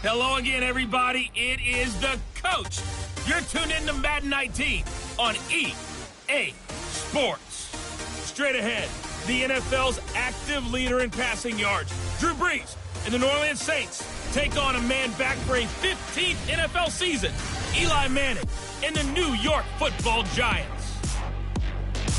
Hello again, everybody. It is the coach. You're tuned in to Madden 19 on EA Sports. Straight ahead, the NFL's active leader in passing yards, Drew Brees, and the New Orleans Saints take on a man back for a 15th NFL season, Eli Manning, and the New York Football Giants.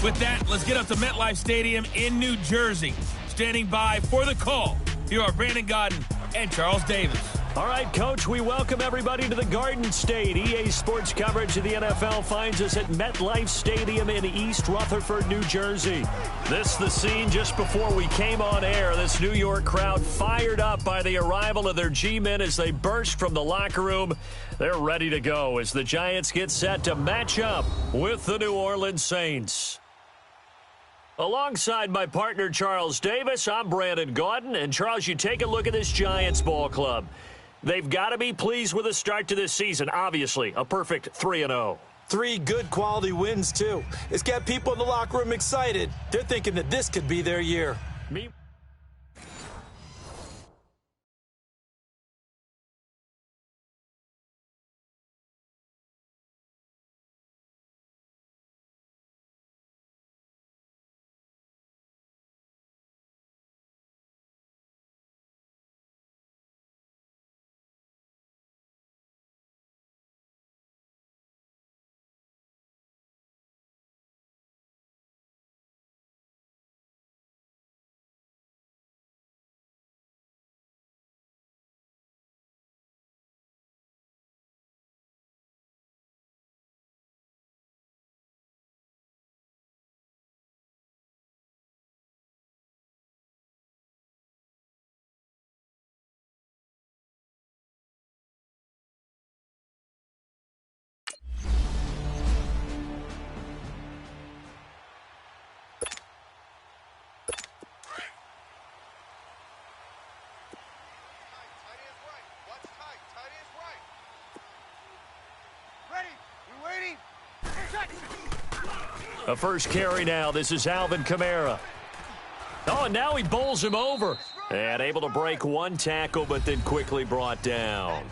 With that, let's get up to MetLife Stadium in New Jersey. Standing by for the call, here are Brandon Godden and Charles Davis. All right, Coach, we welcome everybody to the Garden State. EA Sports coverage of the NFL finds us at MetLife Stadium in East Rutherford, New Jersey. This the scene just before we came on air. This New York crowd fired up by the arrival of their G-men as they burst from the locker room. They're ready to go as the Giants get set to match up with the New Orleans Saints. Alongside my partner, Charles Davis, I'm Brandon Gaudin. And, Charles, you take a look at this Giants ball club. They've got to be pleased with the start to this season. Obviously, a perfect 3-0. 3 good quality wins, too. It's got people in the locker room excited. They're thinking that this could be their year. A first carry now. This is Alvin Kamara. Oh, and now he bowls him over. And able to break one tackle, but then quickly brought down.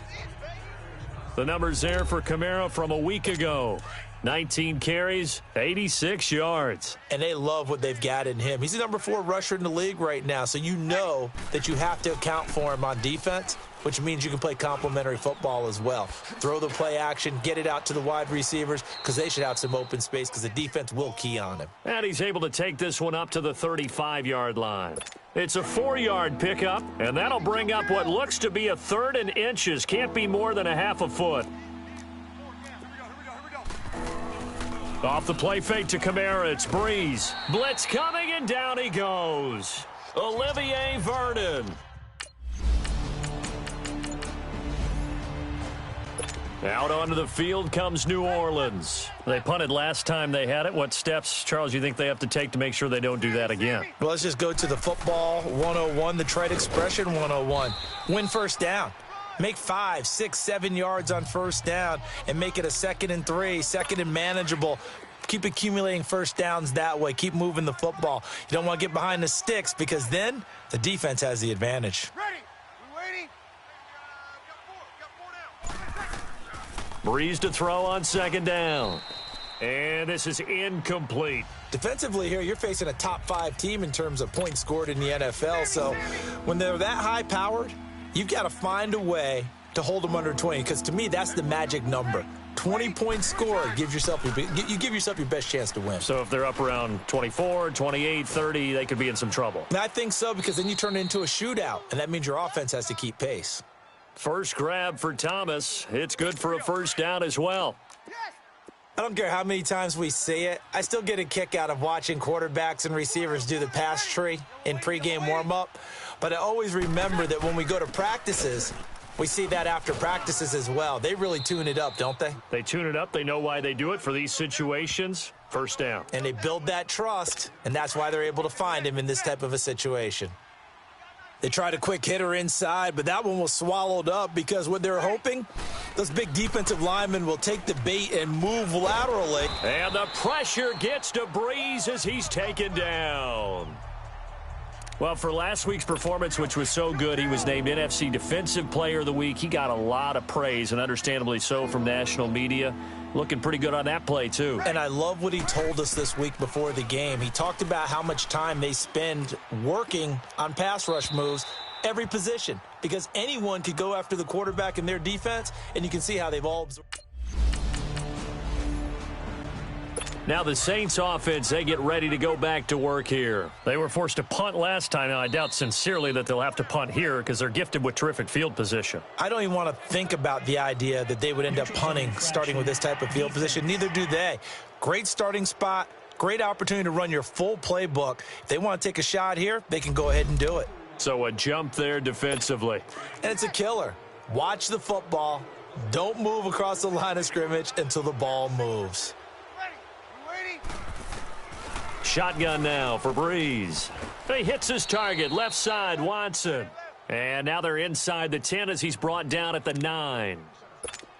The numbers there for Kamara from a week ago. 19 carries, 86 yards. And they love what they've got in him. He's the number 4 rusher in the league right now, so you know that you have to account for him on defense, which means you can play complementary football as well. Throw the play action, get it out to the wide receivers, because they should have some open space because the defense will key on him. And he's able to take this one up to the 35-yard line. It's a 4-yard pickup, and that'll bring up what looks to be a 3rd and inches. Can't be more than a half a foot. Off the play fake to Kamara, it's Brees. Blitz coming, and down he goes. Olivier Vernon. Out onto the field comes New Orleans. They punted last time they had it. What steps, Charles, you think they have to take to make sure they don't do that again? Well, let's just go to the football 101, the trade expression 101. Win first down. Make 5, 6, 7 yards on first down and make it a 2nd and 3, 2nd and manageable. Keep accumulating first downs that way. Keep moving the football. You don't want to get behind the sticks because then the defense has the advantage. Ready. We waiting? Brees to throw on 2nd down. And this is incomplete. Defensively here, you're facing a top 5 team in terms of points scored in the NFL. So when they're that high-powered, you've got to find a way to hold them under 20 because, to me, that's the magic number. 20 points scored, you give yourself your best chance to win. So if they're up around 24, 28, 30, they could be in some trouble. And I think so because then you turn it into a shootout, and that means your offense has to keep pace. First grab for Thomas. It's good for a first down as well. I don't care how many times we see it. I still get a kick out of watching quarterbacks and receivers do the pass tree in pregame warm-up. But I always remember that when we go to practices, we see that after practices as well. They really tune it up, don't they? They tune it up. They know why they do it for these situations. First down. And they build that trust, and that's why they're able to find him in this type of a situation. They tried a quick hitter inside, but that one was swallowed up because what they're hoping, those big defensive linemen will take the bait and move laterally. And the pressure gets to Brees as he's taken down. Well, for last week's performance, which was so good, he was named NFC Defensive Player of the Week. He got a lot of praise, and understandably so, from national media. Looking pretty good on that play, too. And I love what he told us this week before the game. He talked about how much time they spend working on pass rush moves, every position, because anyone could go after the quarterback in their defense, and you can see how they've all absorbed. Now the Saints offense, they get ready to go back to work here. They were forced to punt last time. Now, I doubt sincerely that they'll have to punt here because they're gifted with terrific field position. I don't even want to think about the idea that they would end up punting starting with this type of field position. Neither do they. Great starting spot, great opportunity to run your full playbook. If they want to take a shot here, they can go ahead and do it. So a jump there defensively. And it's a killer. Watch the football. Don't move across the line of scrimmage until the ball moves. Shotgun now for Breeze. He hits his target, left side, Watson. And now they're inside the 10 as he's brought down at the 9.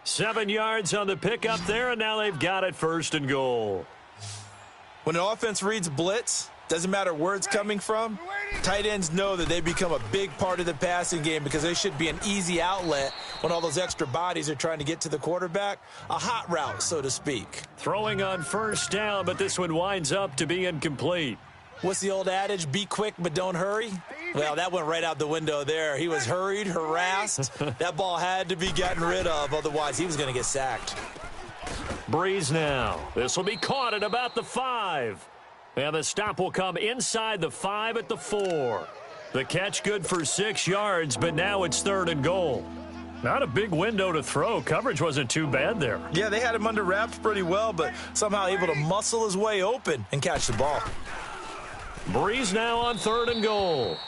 7 yards on the pickup there, and now they've got it 1st and goal. When an offense reads blitz, doesn't matter where it's coming from, tight ends know that they become a big part of the passing game because they should be an easy outlet when all those extra bodies are trying to get to the quarterback. A hot route, so to speak. Throwing on 1st down, but this one winds up to be incomplete. What's the old adage? Be quick, but don't hurry? Well, that went right out the window there. He was hurried, harassed. That ball had to be gotten rid of, otherwise he was going to get sacked. Breeze now. This will be caught at about the 5. And the stop will come inside the 5 at the 4. The catch good for 6 yards, but now it's 3rd and goal. Not a big window to throw. Coverage wasn't too bad there. Yeah, they had him under wraps pretty well, but somehow able to muscle his way open and catch the ball. Breeze now on 3rd and goal.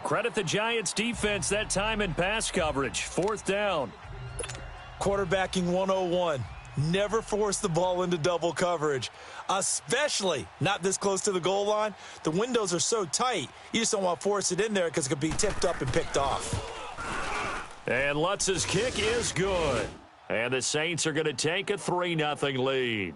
Credit the Giants defense that time in pass coverage. 4th down. Quarterbacking 101. Never force the ball into double coverage, especially not this close to the goal line. The windows are so tight, you just don't want to force it in there because it could be tipped up and picked off. And Lutz's kick is good. And the Saints are going to take a 3-0 lead.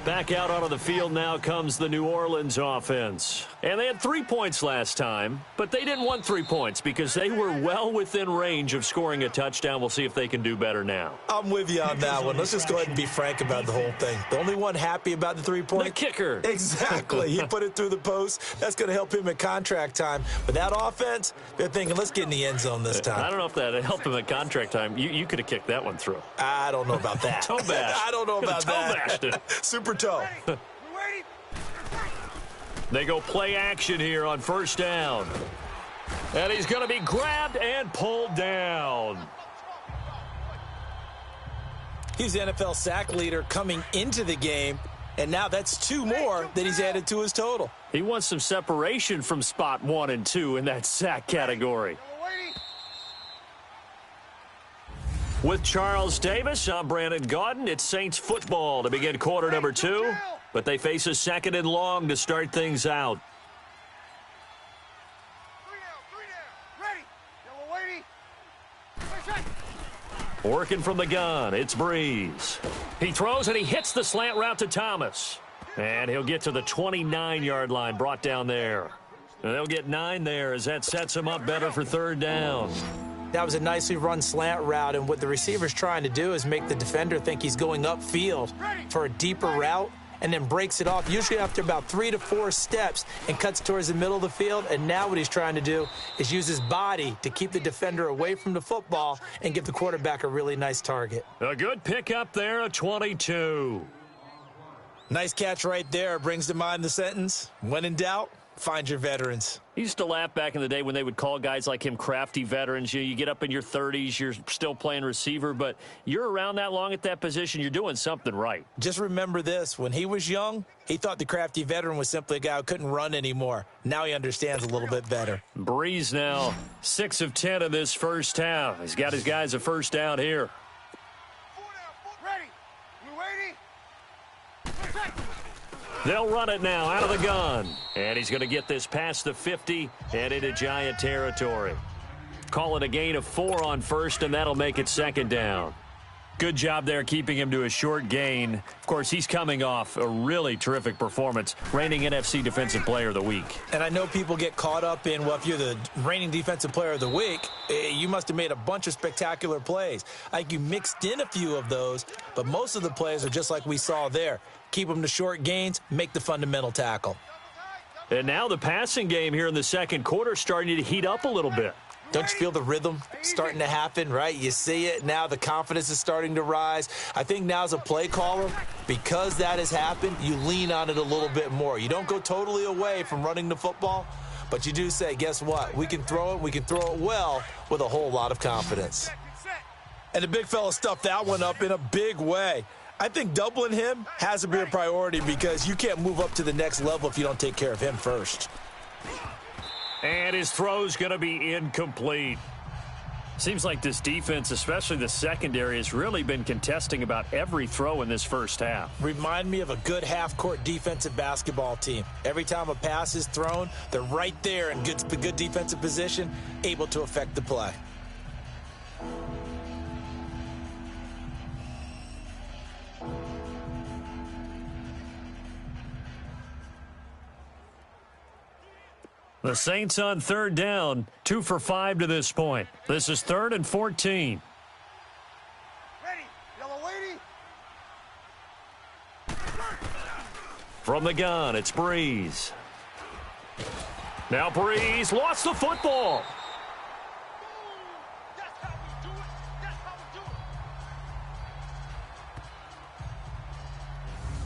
Back out onto the field now comes the New Orleans offense. And they had 3 points last time, but they didn't want 3 points because they were well within range of scoring a touchdown. We'll see if they can do better now. I'm with you on that one. Let's just go ahead and be frank about the whole thing. The only one happy about the 3-point? The kicker. Exactly. He put it through the post. That's going to help him at contract time. But that offense, they're thinking, let's get in the end zone this time. I don't know if that helped him at contract time. You could have kicked that one through. I don't know about that. Toe bash. I don't know about that. Toe bashed it. Super toe. They go play action here on 1st down. And he's going to be grabbed and pulled down. He's the NFL sack leader coming into the game, and now that's 2 more that he's added to his total. He wants some separation from spot 1 and 2 in that sack category. With Charles Davis, I'm Brandon Gaudin. It's Saints football to begin quarter number 2. But they face a 2nd and long to start things out. 3 down. Ready. Working from the gun, it's Breeze. He throws and he hits the slant route to Thomas. And he'll get to the 29-yard line, brought down there. And they'll get 9 there as that sets him up better for 3rd down. That was a nicely run slant route, and what the receiver's trying to do is make the defender think he's going upfield for a deeper route, and then breaks it off, usually after about 3 to 4 steps, and cuts towards the middle of the field. And now what he's trying to do is use his body to keep the defender away from the football and give the quarterback a really nice target. A good pickup there, a 22. Nice catch right there. Brings to mind the sentence, when in doubt, find your veterans. I used to laugh back in the day when they would call guys like him crafty veterans. You get up in your 30s, you're still playing receiver, but you're around that long at that position, you're doing something right. Just remember this. When he was young, he thought the crafty veteran was simply a guy who couldn't run anymore. Now he understands a little bit better. Breeze now 6 of 10 in this 1st half. He's got his guys a 1st down here. 4 down. Ready. You ready? They'll run it now out of the gun. And he's going to get this past the 50 and into Giant territory. Call it a gain of 4 on 1st, and that'll make it 2nd down. Good job there keeping him to a short gain. Of course, he's coming off a really terrific performance, reigning NFC Defensive Player of the Week. And I know people get caught up in, well, if you're the reigning Defensive Player of the Week, you must have made a bunch of spectacular plays. I think you mixed in a few of those, but most of the plays are just like we saw there. Keep them to short gains, make the fundamental tackle. And now the passing game here in the second quarter starting to heat up a little bit. Don't you feel the rhythm starting to happen, right? You see it now. The confidence is starting to rise. I think now as a play caller, because that has happened, you lean on it a little bit more. You don't go totally away from running the football, but you do say, guess what? We can throw it. We can throw it well with a whole lot of confidence. And the big fella stuffed that one up in a big way. I think doubling him has to be a priority because you can't move up to the next level if you don't take care of him first. And his throw's going to be incomplete. Seems like this defense, especially the secondary, has really been contesting about every throw in this first half. Remind me of a good half-court defensive basketball team. Every time a pass is thrown, they're right there in good defensive position, able to affect the play. The Saints on third down, 2 for 5 to this point. This is 3rd and 14. Ready, yellow lady. From the gun, it's Breeze. Now Breeze lost the football. That's how we do it. That's how we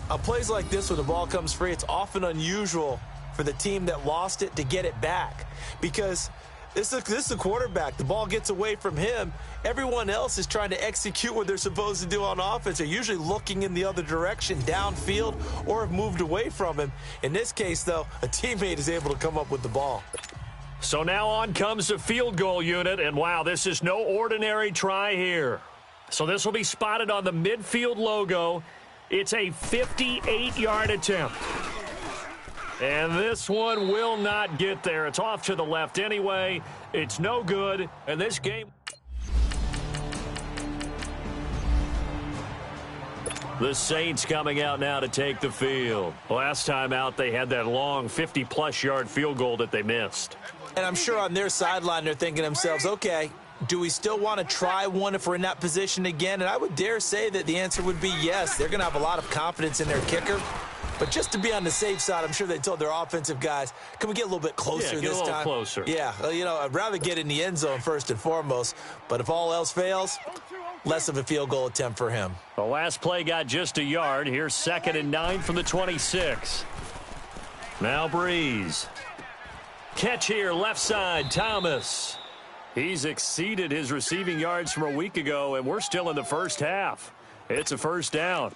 do it. Plays like this when the ball comes free, it's often unusual for the team that lost it to get it back because this is the quarterback. The ball gets away from him. Everyone else is trying to execute what they're supposed to do on offense. They're usually looking in the other direction, downfield, or have moved away from him. In this case, though, a teammate is able to come up with the ball. So now on comes the field goal unit, and wow, this is no ordinary try here. So this will be spotted on the midfield logo. It's a 58-yard attempt. And this one will not get there. It's off to the left anyway. It's no good. And this game... The Saints coming out now to take the field. Last time out, they had that long 50-plus yard field goal that they missed. And I'm sure on their sideline, they're thinking to themselves, okay, do we still want to try one if we're in that position again? And I would dare say that the answer would be yes. They're going to have a lot of confidence in their kicker. But just to be on the safe side, I'm sure they told their offensive guys, can we get a little bit closer this time? Yeah, get a little closer. Yeah, well, you know, I'd rather get in the end zone first and foremost. But if all else fails, less of a field goal attempt for him. The last play got just a yard. Here's 2nd and 9 from the 26. Now Breeze. Catch here, left side, Thomas. He's exceeded his receiving yards from a week ago, and we're still in the first half. It's a first down.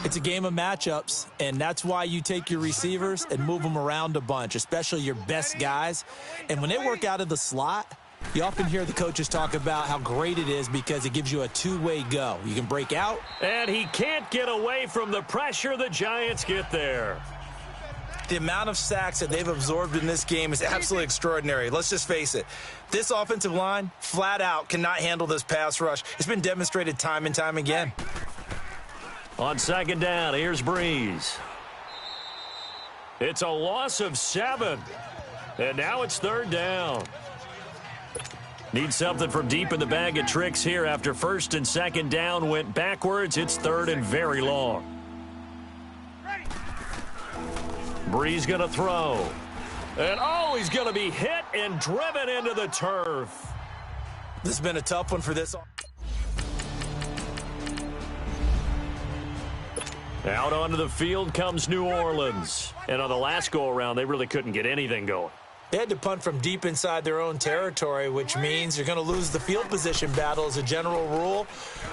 It's a game of matchups, and that's why you take your receivers and move them around a bunch, especially your best guys. And when they work out of the slot, you often hear the coaches talk about how great it is because it gives you a two-way go. You can break out. And he can't get away from the pressure the Giants get there. The amount of sacks that they've absorbed in this game is absolutely extraordinary. Let's just face it. This offensive line, flat out, cannot handle this pass rush. It's been demonstrated time and time again. On 2nd down, here's Breeze. It's a loss of 7. And now it's 3rd down. Need something from deep in the bag of tricks here after 1st and 2nd down went backwards. It's 3rd and very long. Breeze going to throw. And, oh, he's going to be hit and driven into the turf. This has been a tough one for this. Out onto the field comes New Orleans. And on the last go-around, they really couldn't get anything going. They had to punt from deep inside their own territory, which means you're going to lose the field position battle as a general rule.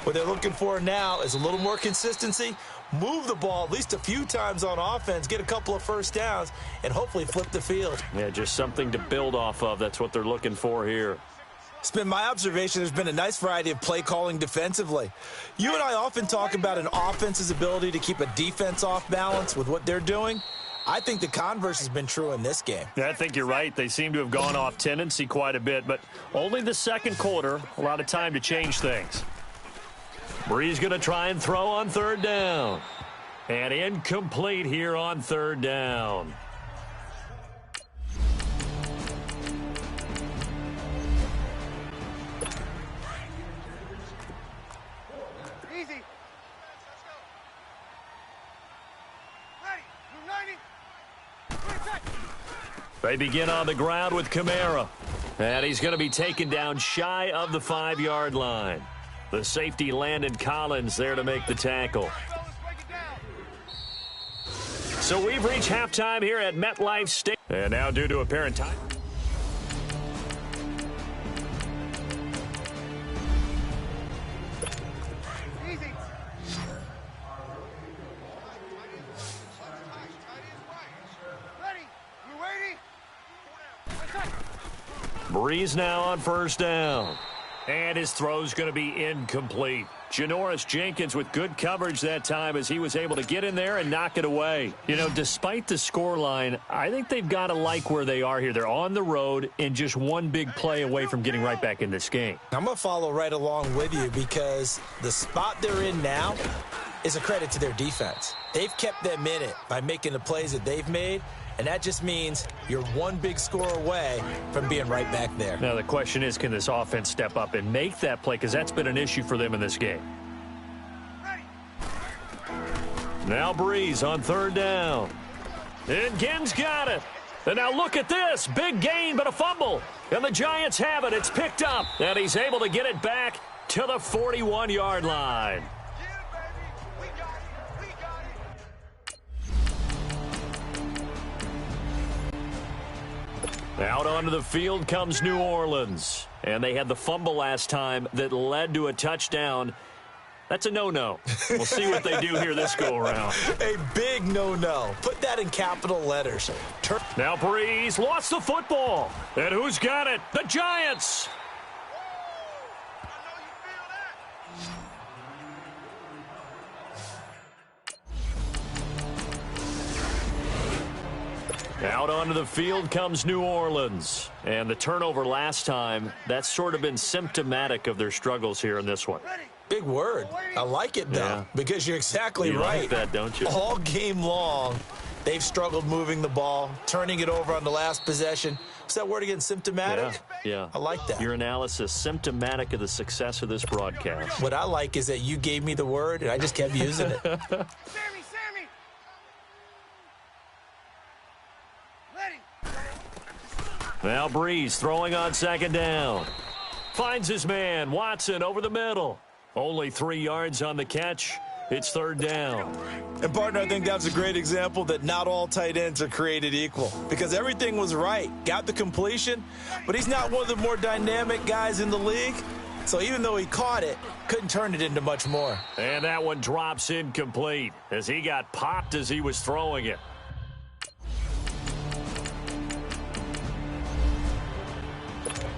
What they're looking for now is a little more consistency, move the ball at least a few times on offense, get a couple of first downs, and hopefully flip the field. Yeah, just something to build off of. That's what they're looking for here. It's been my observation there's been a nice variety of play calling defensively. You and I often talk about an offense's ability to keep a defense off balance with what they're doing. I think the converse has been true in this game. Yeah, I think you're right. They seem to have gone off tendency quite a bit, but only the second quarter, a lot of time to change things. Brees going to try and throw on third down. And incomplete here on third down. Easy. Ready. New 90. They begin on the ground with Kamara. And he's going to be taken down shy of the 5-yard line. The safety, Landon Collins, there to make the tackle. So we've reached halftime here at MetLife Stadium. And now due to apparent time. Easy. Ready. You ready? Brees now on first down. And his throw's going to be incomplete. Janoris Jenkins with good coverage that time as he was able to get in there and knock it away. You know, despite the scoreline, I think they've got to like where they are here. They're on the road and just one big play away from getting right back in this game. I'm going to follow right along with you because the spot they're in now is a credit to their defense. They've kept them in it by making the plays that they've made, and that just means you're one big score away from being right back there. Now, the question is, can this offense step up and make that play? Because that's been an issue for them in this game. Now Brees on third down. And Ginn's got it. And now look at this. Big gain, but a fumble. And the Giants have it. It's picked up. And he's able to get it back to the 41-yard line. Out onto the field comes New Orleans. And they had the fumble last time that led to a touchdown. That's a no-no. We'll see what they do here this go-around. A big no-no. Put that in capital letters. Now Brees lost the football. And who's got it? The Giants. Out onto the field comes New Orleans. And the turnover last time, that's sort of been symptomatic of their struggles here in this one. Big word. I like it, though, because you're exactly right. Like that, don't you? All game long, they've struggled moving the ball, turning it over on the last possession. What's that word again? Symptomatic? Yeah. I like that. Your analysis, symptomatic of the success of this broadcast. What I like is that you gave me the word, and I just kept using it. Sammy! Ready. Now Brees throwing on second down. Finds his man, Watson, over the middle. Only 3 yards on the catch. It's third down. And, partner, I think that's a great example that not all tight ends are created equal because everything was right. Got the completion, but he's not one of the more dynamic guys in the league. So even though he caught it, couldn't turn it into much more. And that one drops incomplete as he got popped as he was throwing it.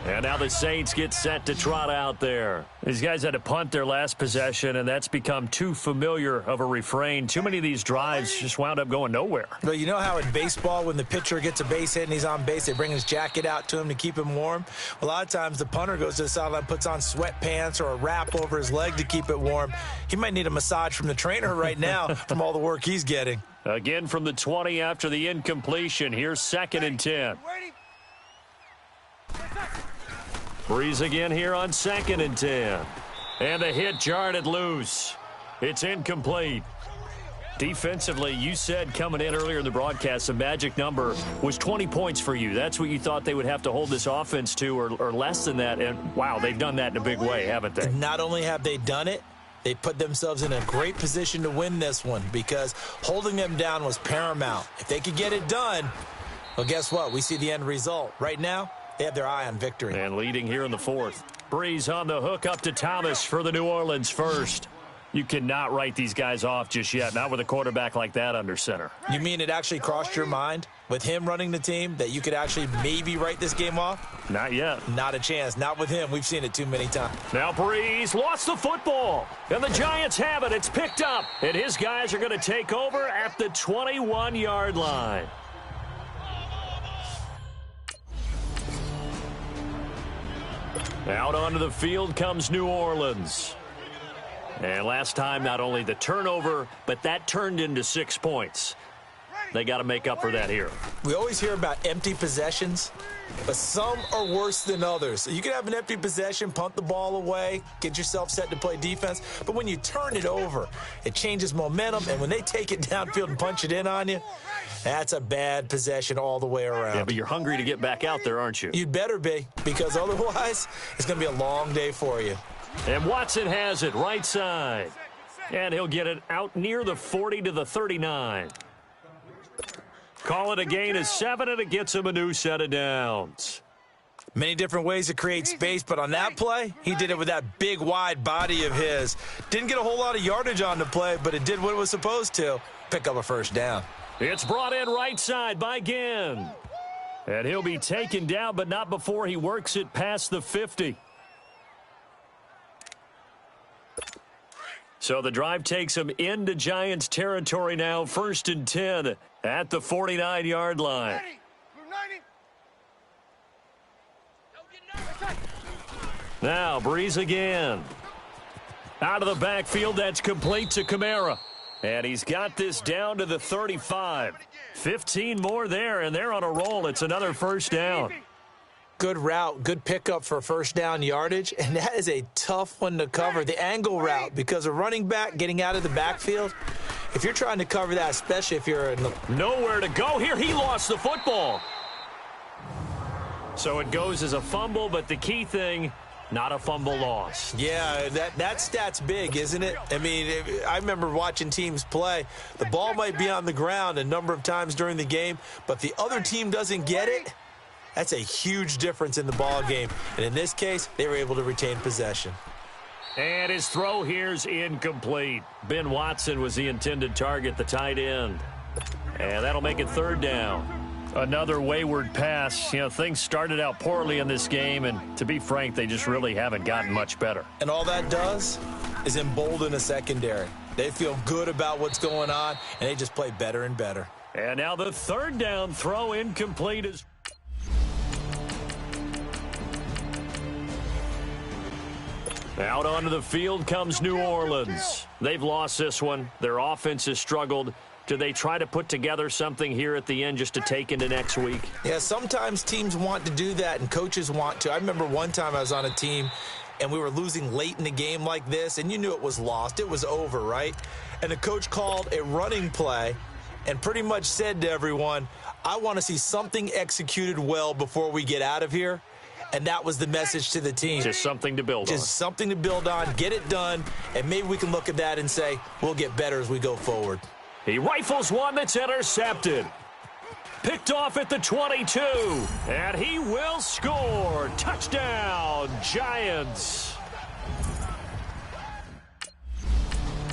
And now the Saints get set to trot out there. These guys had to punt their last possession, and that's become too familiar of a refrain. Too many of these drives just wound up going nowhere. But you know how in baseball, when the pitcher gets a base hit and he's on base, they bring his jacket out to him to keep him warm? A lot of times the punter goes to the sideline, puts on sweatpants or a wrap over his leg to keep it warm. He might need a massage from the trainer right now from all the work he's getting. Again from the 20 after the incompletion. Here's 2nd and 10. Brees again here on 2nd and 10. And the hit jarred it loose. It's incomplete. Defensively, you said coming in earlier in the broadcast, the magic number was 20 points for you. That's what you thought they would have to hold this offense to or less than that. And, wow, they've done that in a big way, haven't they? Not only have they done it, they put themselves in a great position to win this one because holding them down was paramount. If they could get it done, well, guess what? We see the end result. Right now, they have their eye on victory. And leading here in the 4th. Brees on the hook up to Thomas for the New Orleans first. You cannot write these guys off just yet, not with a quarterback like that under center. You mean it actually crossed your mind with him running the team that you could actually maybe write this game off? Not yet. Not a chance. Not with him. We've seen it too many times. Now Brees lost the football. And the Giants have it. It's picked up. And his guys are going to take over at the 21-yard line. Out onto the field comes New Orleans. And last time, not only the turnover, but that turned into 6 points. They got to make up for that here. We always hear about empty possessions, but some are worse than others. You can have an empty possession, punt the ball away, get yourself set to play defense, but when you turn it over, it changes momentum, and when they take it downfield and punch it in on you, that's a bad possession all the way around. Yeah, but you're hungry to get back out there, aren't you? You'd better be, because otherwise it's going to be a long day for you. And Watson has it right side. And he'll get it out near the 40 to the 39. Call it a gain of 7, and it gets him a new set of downs. Many different ways to create space, but on that play, he did it with that big, wide body of his. Didn't get a whole lot of yardage on the play, but it did what it was supposed to, pick up a first down. It's brought in right side by Ginn. And he'll be taken down, but not before he works it past the 50. So the drive takes him into Giants territory now, 1st and 10 at the 49-yard line. Now Breeze again. Out of the backfield, that's complete to Kamara. And he's got this down to the 35. 15 more there, and they're on a roll. It's another first down. Good route, good pickup for first down yardage, and that is a tough one to cover, the angle route, because a running back getting out of the backfield, if you're trying to cover that, especially if you're in the... Nowhere to go here. He lost the football. So it goes as a fumble, but the key thing, not a fumble loss. Yeah, that stat's big, isn't it? I mean, I remember watching teams play. The ball might be on the ground a number of times during the game, but the other team doesn't get it. That's a huge difference in the ball game. And in this case, they were able to retain possession. And his throw here's incomplete. Ben Watson was the intended target, the tight end. And that'll make it 3rd down. Another wayward pass. You know, things started out poorly in this game, and to be frank, they just really haven't gotten much better. And all that does is embolden a secondary. They feel good about what's going on, and they just play better and better. And now the 3rd down throw incomplete is... Out onto the field comes New Orleans. They've lost this one. Their offense has struggled. Do they try to put together something here at the end just to take into next week? Yeah, sometimes teams want to do that and coaches want to. I remember one time I was on a team and we were losing late in the game like this, and you knew it was lost. It was over, right? And the coach called a running play and pretty much said to everyone, I want to see something executed well before we get out of here. And that was the message to the team. Just something to build on. Just something to build on, get it done, and maybe we can look at that and say, we'll get better as we go forward. He rifles one that's intercepted. Picked off at the 22. And he will score. Touchdown, Giants.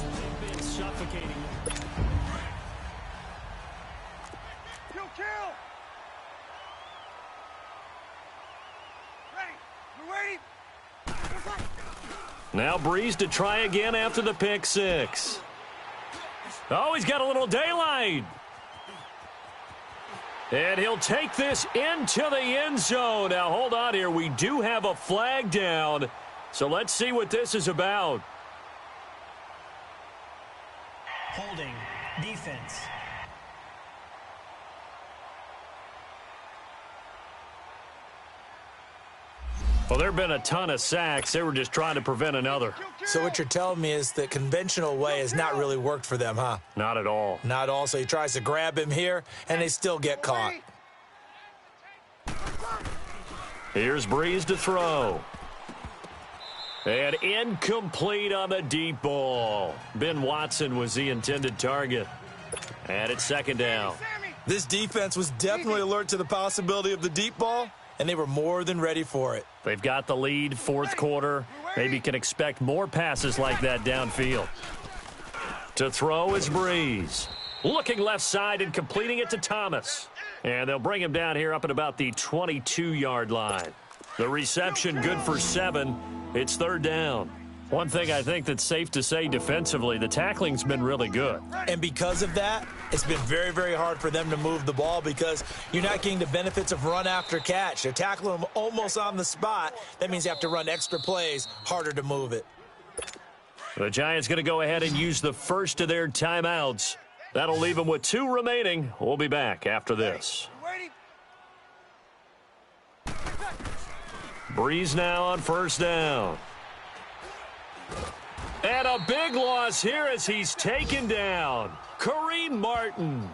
They've been suffocating. Kill. Ready. Now Breeze to try again after the pick 6. Oh, he's got a little daylight. And he'll take this into the end zone. Now, hold on here. We do have a flag down. So let's see what this is about. Holding. Defense. Well, there have been a ton of sacks. They were just trying to prevent another. So what you're telling me is the conventional way has not really worked for them, huh? Not at all. Not at all. So he tries to grab him here, and they still get caught. Here's Breeze to throw. And incomplete on the deep ball. Ben Watson was the intended target. And it's 2nd down. This defense was definitely alert to the possibility of the deep ball, and they were more than ready for it. They've got the lead, 4th quarter. Maybe can expect more passes like that downfield. To throw is Breeze. Looking left side and completing it to Thomas. And they'll bring him down here up at about the 22-yard line. The reception good for 7. It's 3rd down. One thing I think that's safe to say defensively, the tackling's been really good. And because of that, it's been very, very hard for them to move the ball because you're not getting the benefits of run after catch. They're tackling them almost on the spot. That means you have to run extra plays, harder to move it. The Giants going to go ahead and use the first of their timeouts. That'll leave them with 2 remaining. We'll be back after this. Breeze now on first down. And a big loss here as he's taken down. Kareem Martin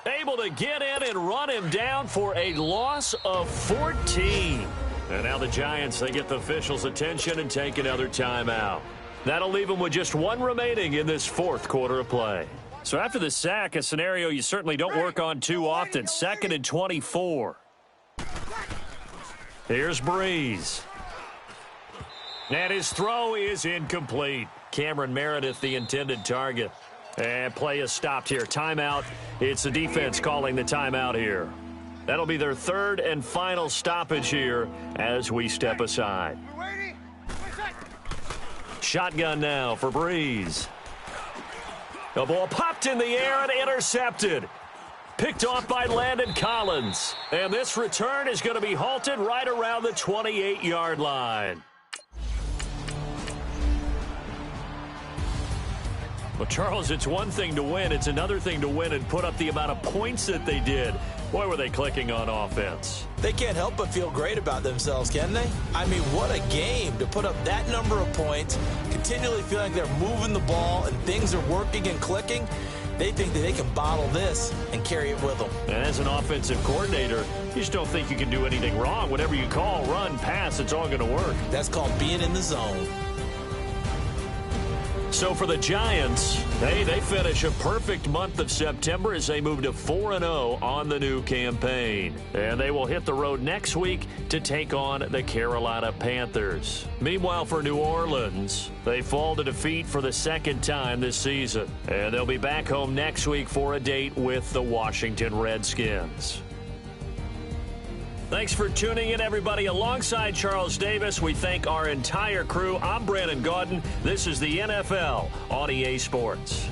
able to get in and run him down for a loss of 14. And now the Giants, they get the officials' attention and take another timeout. That'll leave them with just 1 remaining in this 4th quarter of play. So after the sack, a scenario you certainly don't work on too often. 2nd and 24. Here's Breeze. And his throw is incomplete. Cameron Meredith, the intended target. And play is stopped here. Timeout. It's the defense calling the timeout here. That'll be their 3rd and final stoppage here as we step aside. Shotgun now for Breeze. The ball popped in the air and intercepted. Picked off by Landon Collins. And this return is going to be halted right around the 28-yard line. Well, Charles, it's one thing to win. It's another thing to win and put up the amount of points that they did. Boy, were they clicking on offense. They can't help but feel great about themselves, can they? I mean, what a game to put up that number of points, continually feeling like they're moving the ball and things are working and clicking. They think that they can bottle this and carry it with them. And as an offensive coordinator, you just don't think you can do anything wrong. Whatever you call, run, pass, it's all going to work. That's called being in the zone. So for the Giants, they finish a perfect month of September as they move to 4-0 on the new campaign. And they will hit the road next week to take on the Carolina Panthers. Meanwhile, for New Orleans, they fall to defeat for the 2nd time this season. And they'll be back home next week for a date with the Washington Redskins. Thanks for tuning in, everybody. Alongside Charles Davis, we thank our entire crew. I'm Brandon Gaudin. This is the NFL on EA Sports.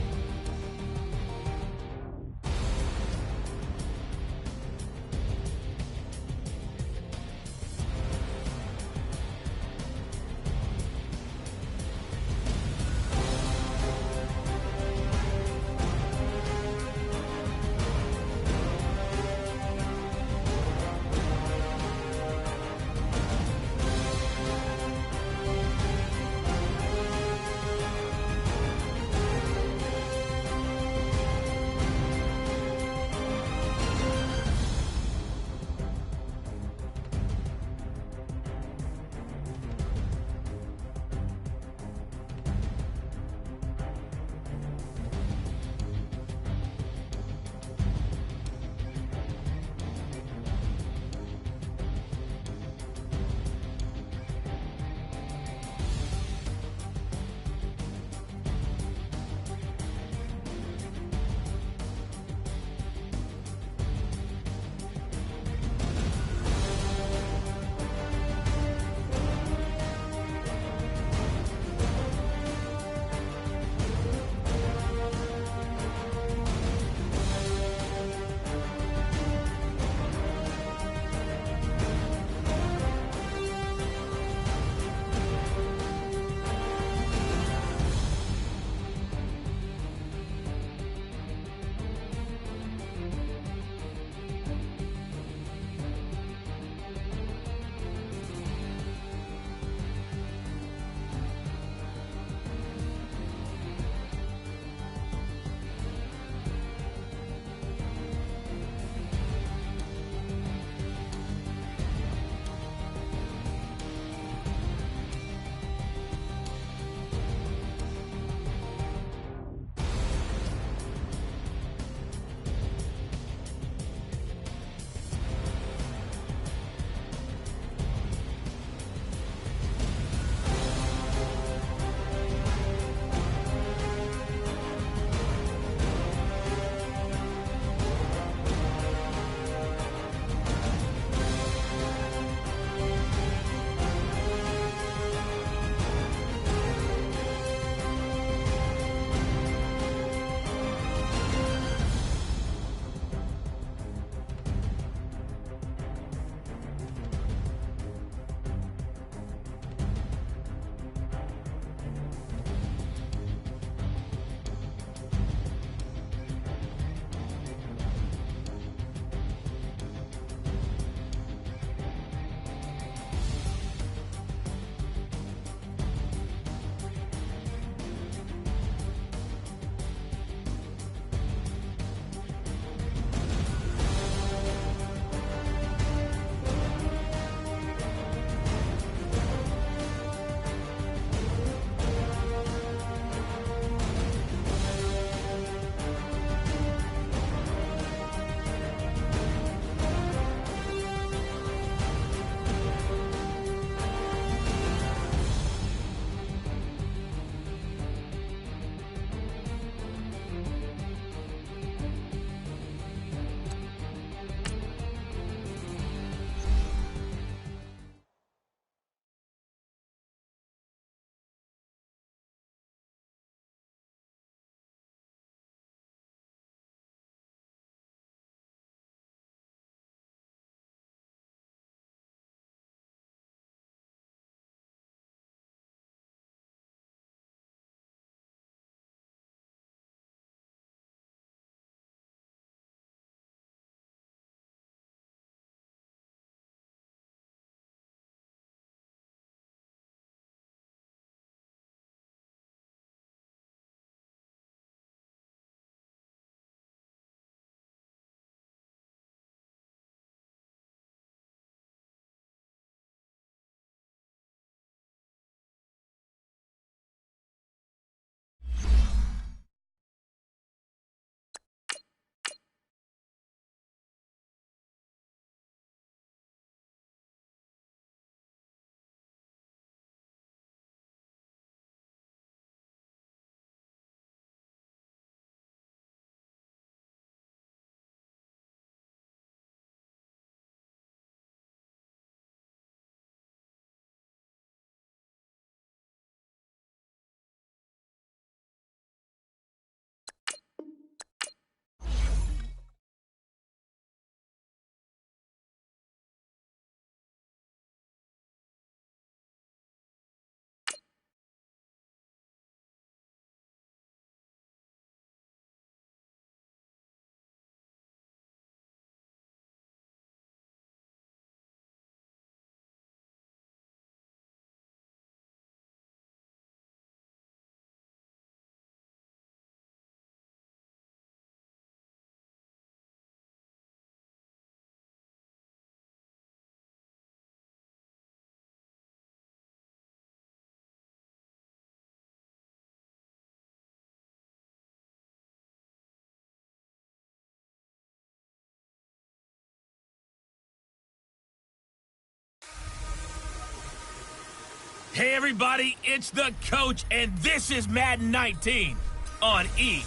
Hey everybody, it's the coach, and this is Madden 19 on EA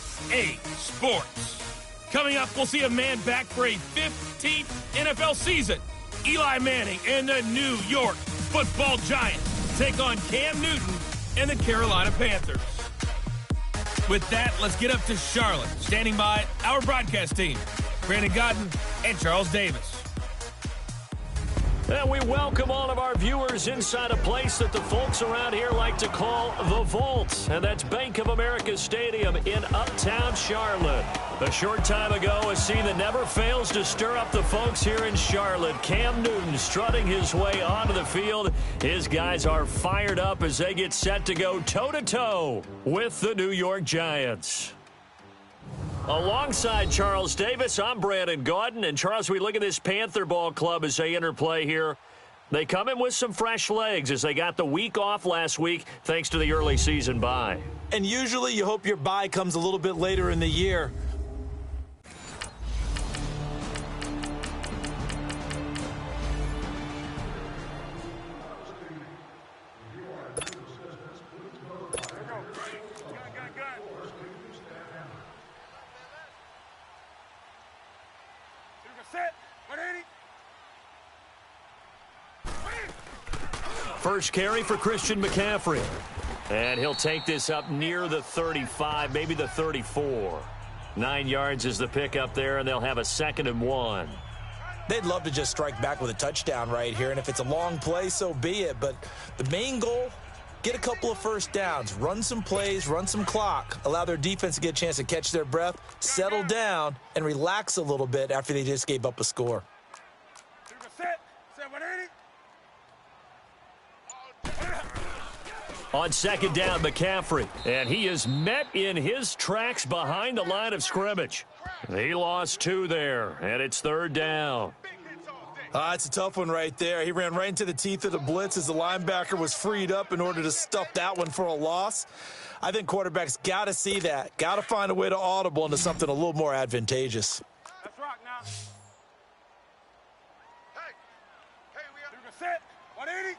Sports. Coming up, we'll see a man back for a 15th NFL season. Eli Manning and the New York Football Giants take on Cam Newton and the Carolina Panthers. With that, let's get up to Charlotte. Standing by, our broadcast team, Brandon Godden and Charles Davis. And we welcome all of our viewers inside a place that the folks around here like to call the Vault. And that's Bank of America Stadium in uptown Charlotte. A short time ago, a scene that never fails to stir up the folks here in Charlotte. Cam Newton strutting his way onto the field. His guys are fired up as they get set to go toe-to-toe with the New York Giants. Alongside Charles Davis, I'm Brandon Gaudin. And Charles, we look at this Panther ball club as they interplay here. They come in with some fresh legs as they got the week off last week thanks to the early season bye. And usually you hope your bye comes a little bit later in the year. First carry for Christian McCaffrey. And he'll take this up near the 35, maybe the 34. 9 yards is the pickup there, and they'll have a 2nd and 1. They'd love to just strike back with a touchdown right here, and if it's a long play, so be it. But the main goal, get a couple of first downs, run some plays, run some clock, allow their defense to get a chance to catch their breath, settle down, and relax a little bit after they just gave up a score. On 2nd down, McCaffrey. And he is met in his tracks behind the line of scrimmage. He lost 2 there, and it's 3rd down. It's a tough one right there. He ran right into the teeth of the blitz as the linebacker was freed up in order to stuff that one for a loss. I think quarterbacks got to see that. Got to find a way to audible into something a little more advantageous. Let's rock now. Hey, we are set. 180.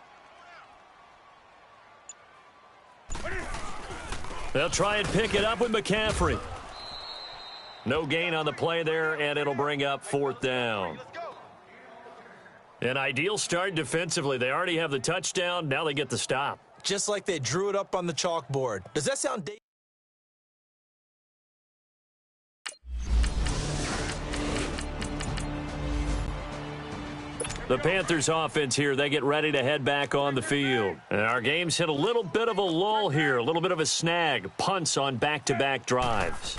They'll try and pick it up with McCaffrey. No gain on the play there, and it'll bring up 4th down. An ideal start defensively. They already have the touchdown. Now they get the stop. Just like they drew it up on the chalkboard. Does that sound dangerous? The Panthers offense here, they get ready to head back on the field. And our game's hit a little bit of a lull here, a little bit of a snag. Punts on back-to-back drives.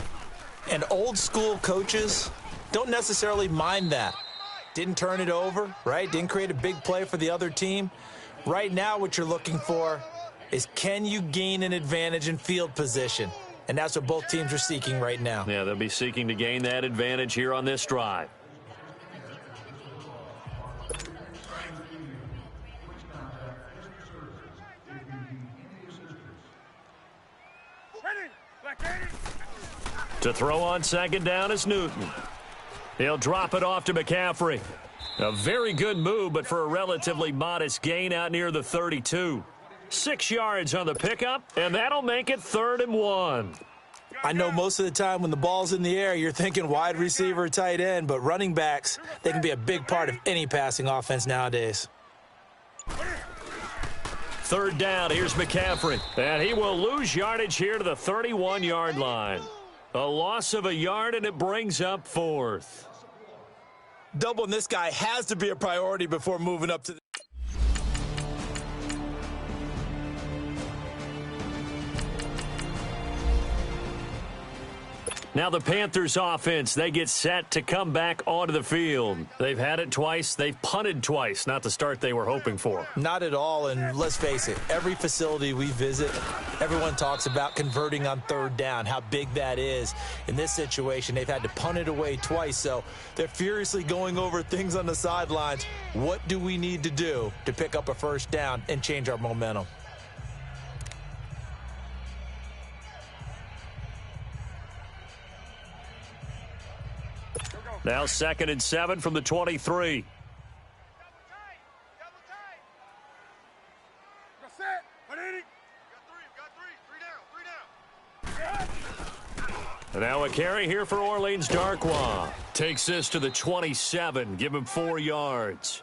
And old school coaches don't necessarily mind that. Didn't turn it over, right? Didn't create a big play for the other team. Right now what you're looking for is, can you gain an advantage in field position? And that's what both teams are seeking right now. Yeah, they'll be seeking to gain that advantage here on this drive. To throw on 2nd down is Newton. He'll drop it off to McCaffrey. A very good move, but for a relatively modest gain out near the 32. 6 yards on the pickup, and that'll make it 3rd and 1. I know most of the time when the ball's in the air, you're thinking wide receiver, tight end, but running backs, they can be a big part of any passing offense nowadays. 3rd down, here's McCaffrey. And he will lose yardage here to the 31-yard line. A loss of a yard, and it brings up 4th. Doubling this guy has to be a priority before moving up to the... Now the Panthers offense, they get set to come back onto the field. They've had it twice. They've punted twice. Not the start they were hoping for. Not at all, and let's face it, every facility we visit, everyone talks about converting on 3rd down, how big that is. In this situation, they've had to punt it away twice, so they're furiously going over things on the sidelines. What do we need to do to pick up a 1st down and change our momentum? Now 2nd and 7 from the 23. carry here for Orleans Darkwa. Takes this to the 27. Give him 4 yards.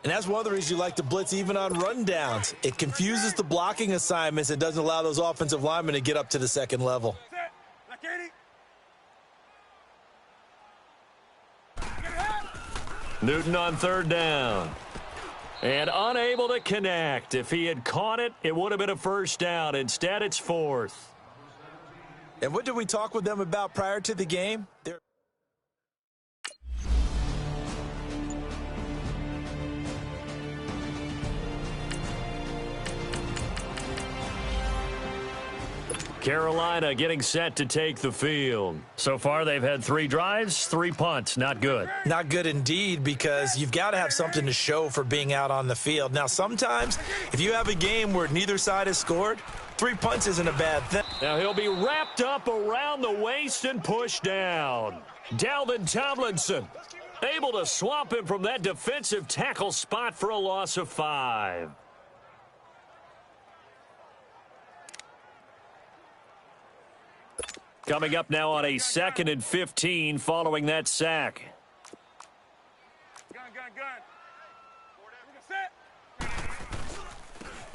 And that's one of the reasons you like to blitz even on rundowns. It confuses the blocking assignments and doesn't allow those offensive linemen to get up to the second level. Newton on 3rd down. And unable to connect. If he had caught it, it would have been a 1st down. Instead, it's 4th. And what did we talk with them about prior to the game? Carolina getting set to take the field. So far, they've had 3 drives, 3 punts. Not good. Not good indeed, because you've got to have something to show for being out on the field. Now, sometimes, if you have a game where neither side has scored, 3 punts isn't a bad thing. Now he'll be wrapped up around the waist and pushed down. Dalvin Tomlinson able to swamp him from that defensive tackle spot for a loss of 5. Coming up now on a 2nd and 15 following that sack.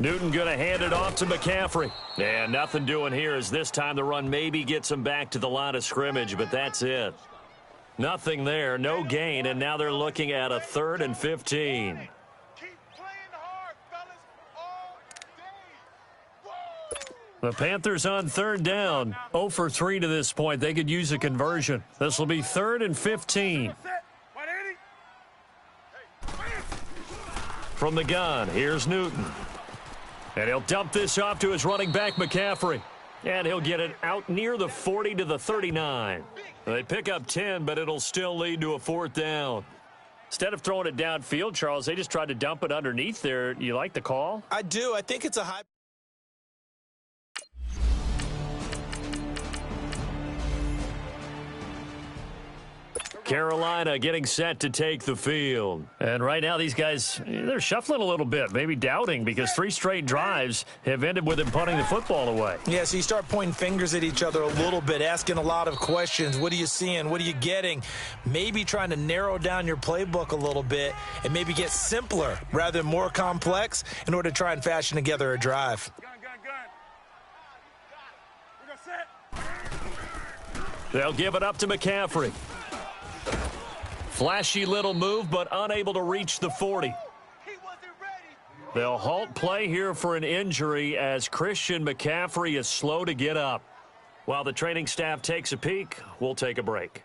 Newton going to hand it off to McCaffrey. And nothing doing here as this time the run maybe gets him back to the line of scrimmage, but that's it. Nothing there, no gain, and now they're looking at a 3rd and 15. The Panthers on 3rd down, 0 for 3 to this point. They could use a conversion. This will be 3rd and 15. From the gun, here's Newton. And he'll dump this off to his running back, McCaffrey. And he'll get it out near the 40 to the 39. They pick up 10, but it'll still lead to a 4th down. Instead of throwing it downfield, Charles, they just tried to dump it underneath there. You like the call? I do. I think it's a high. Carolina getting set to take the field. And right now these guys, they're shuffling a little bit, maybe doubting, because 3 straight drives have ended with him punting the football away. Yeah, so you start pointing fingers at each other a little bit, asking a lot of questions. What are you seeing? What are you getting? Maybe trying to narrow down your playbook a little bit and maybe get simpler rather than more complex in order to try and fashion together a drive. They'll give it up to McCaffrey. Flashy little move, but unable to reach the 40. They'll halt play here for an injury as Christian McCaffrey is slow to get up. While the training staff takes a peek, we'll take a break.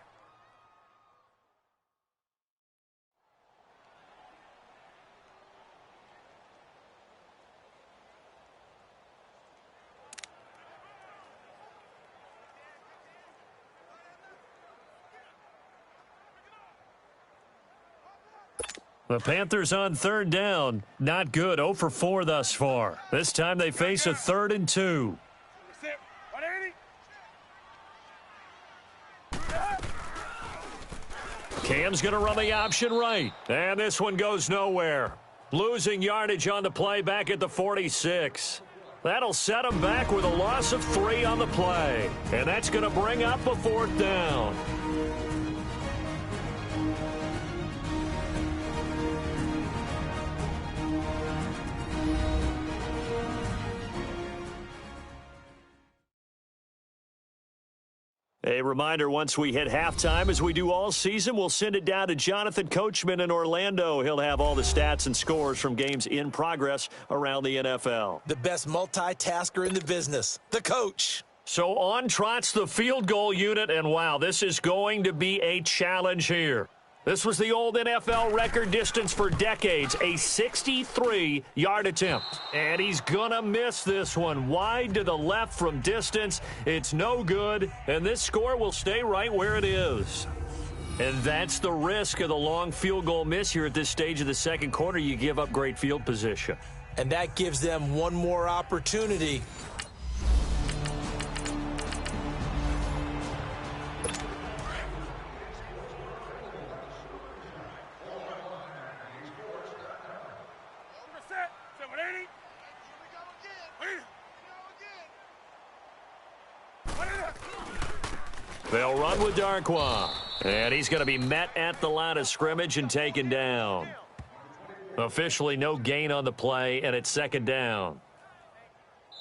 The Panthers on 3rd down. Not good. 0 for 4 thus far. This time they face a 3rd and 2. Cam's going to run the option right. And this one goes nowhere. Losing yardage on the play back at the 46. That'll set him back with a loss of 3 on the play. And that's going to bring up a 4th down. A reminder, once we hit halftime, as we do all season, we'll send it down to Jonathan Coachman in Orlando. He'll have all the stats and scores from games in progress around the NFL. The best multitasker in the business, the coach. So on trots the field goal unit, and wow, this is going to be a challenge here. This was the old NFL record distance for decades, a 63-yard attempt. And he's going to miss this one. Wide to the left from distance. It's no good, and this score will stay right where it is. And that's the risk of the long field goal miss here at this stage of the second quarter. You give up great field position. And that gives them one more opportunity. They'll run with Darkwa. And he's going to be met at the line of scrimmage and taken down. Officially no gain on the play, and it's second down.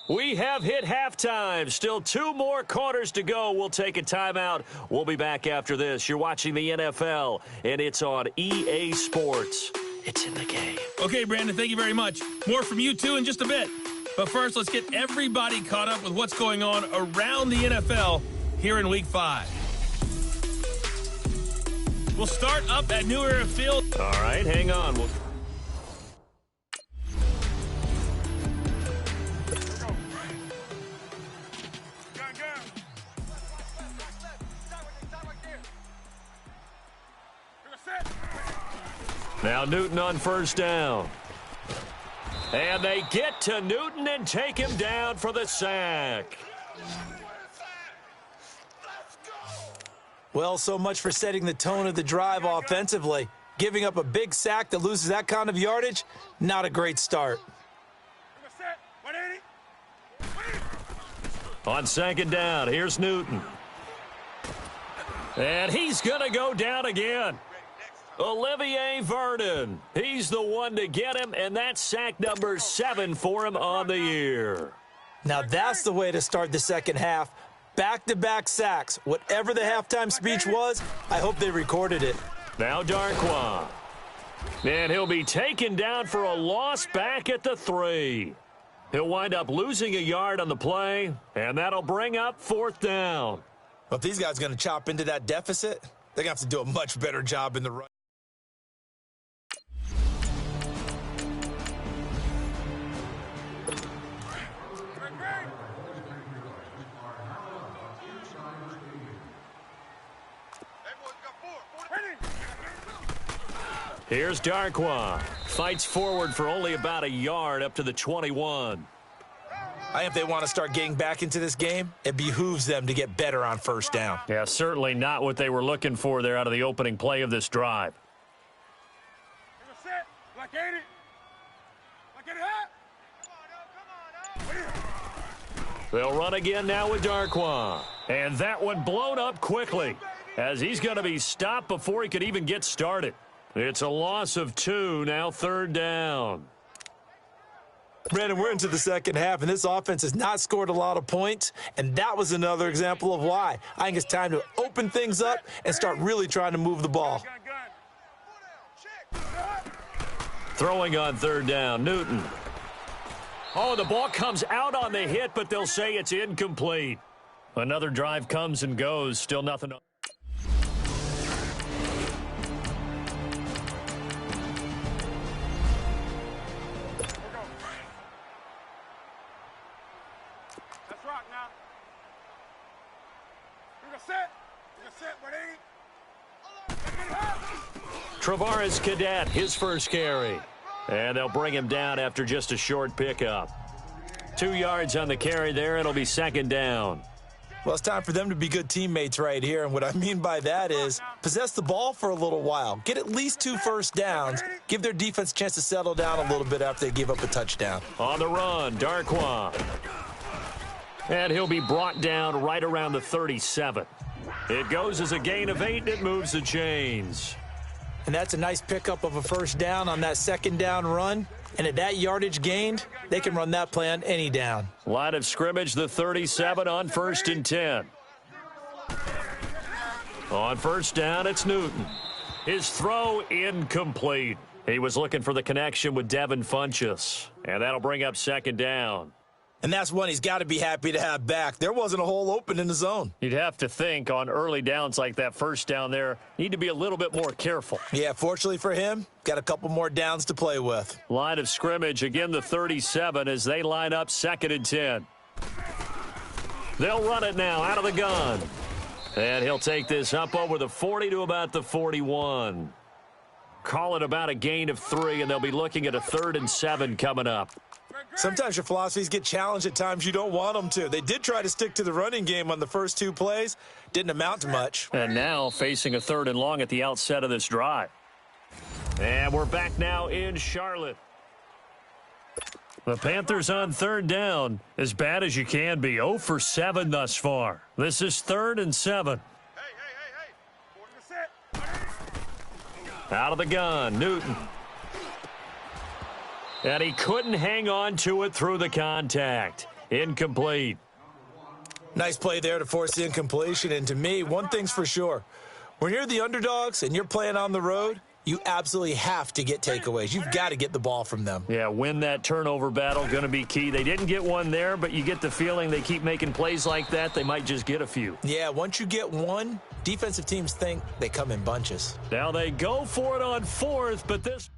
We have hit halftime. Still 2 more quarters to go. We'll take a timeout. We'll be back after this. You're watching the NFL, and it's on EA Sports. It's in the game. Okay, Brandon, thank you very much. More from you, too, in just a bit. But first, let's get everybody caught up with what's going on around the NFL here in Week 5. We'll start up at New Era Field. All right, hang on. Now Newton on first down. And they get to Newton and take him down for the sack. Well, so much for setting the tone of the drive offensively. Giving up a big sack that loses that kind of yardage, not a great start. On second down, here's Newton. And he's going to go down again. Olivier Vernon. He's the one to get him, and that's sack number 7 for him on the year. Now that's the way to start the second half. Back-to-back sacks. Whatever the halftime speech was, I hope they recorded it. Now Darkwa. And he'll be taken down for a loss back at the 3. He'll wind up losing a yard on the play, and that'll bring up fourth down. Well, if these guys are going to chop into that deficit, they're going to have to do a much better job in the run. Here's Darkwa. Fights forward for only about a yard up to the 21. I think if they want to start getting back into this game, it behooves them to get better on first down. Yeah, certainly not what they were looking for there out of the opening play of this drive. They'll run again now with Darkwa. And that one blown up quickly as he's going to be stopped before he could even get started. It's a loss of 2, now third down. Brandon, we're into the second half, and this offense has not scored a lot of points, and that was another example of why. I think it's time to open things up and start really trying to move the ball. Throwing on third down, Newton. Oh, the ball comes out on the hit, but they'll say it's incomplete. Another drive comes and goes, still nothing. Travares Cadet, his first carry. And they'll bring him down after just a short pickup. 2 yards on the carry there. It'll be second down. Well, it's time for them to be good teammates right here. And what I mean by that is possess the ball for a little while. Get at least 2 first downs. Give their defense a chance to settle down a little bit after they give up a touchdown. On the run, Darkwa. And he'll be brought down right around the 37. It goes as a gain of 8, and it moves the chains. And that's a nice pickup of a first down on that second down run. And at that yardage gained, they can run that play on any down. Line of scrimmage, the 37 on first and 10. On first down, it's Newton. His throw incomplete. He was looking for the connection with Devin Funchess. And that'll bring up second down. And that's one he's got to be happy to have back. There wasn't a hole open in the zone. You'd have to think on early downs like that first down there, need to be a little bit more careful. Yeah, fortunately for him, got a couple more downs to play with. Line of scrimmage, again the 37 as they line up second and 10. They'll run it now out of the gun. And he'll take this up over the 40 to about the 41. Call it about a gain of 3, and they'll be looking at a 3rd and 7 coming up. Sometimes your philosophies get challenged at times you don't want them to. They did try to stick to the running game on the first 2 plays. Didn't amount to much. And now facing a 3rd and long at the outset of this drive. And we're back now in Charlotte. The Panthers on 3rd down, as bad as you can be. 0 for 7 thus far. This is 3rd and 7. Out of the gun, Newton. And he couldn't hang on to it through the contact. Incomplete. Nice play there to force the incompletion. And to me, one thing's for sure. When you're the underdogs and you're playing on the road, you absolutely have to get takeaways. You've got to get the ball from them. Yeah, win that turnover battle, going to be key. They didn't get one there, but you get the feeling they keep making plays like that, they might just get a few. Yeah, once you get one, defensive teams think they come in bunches. Now they go for it on fourth, but this...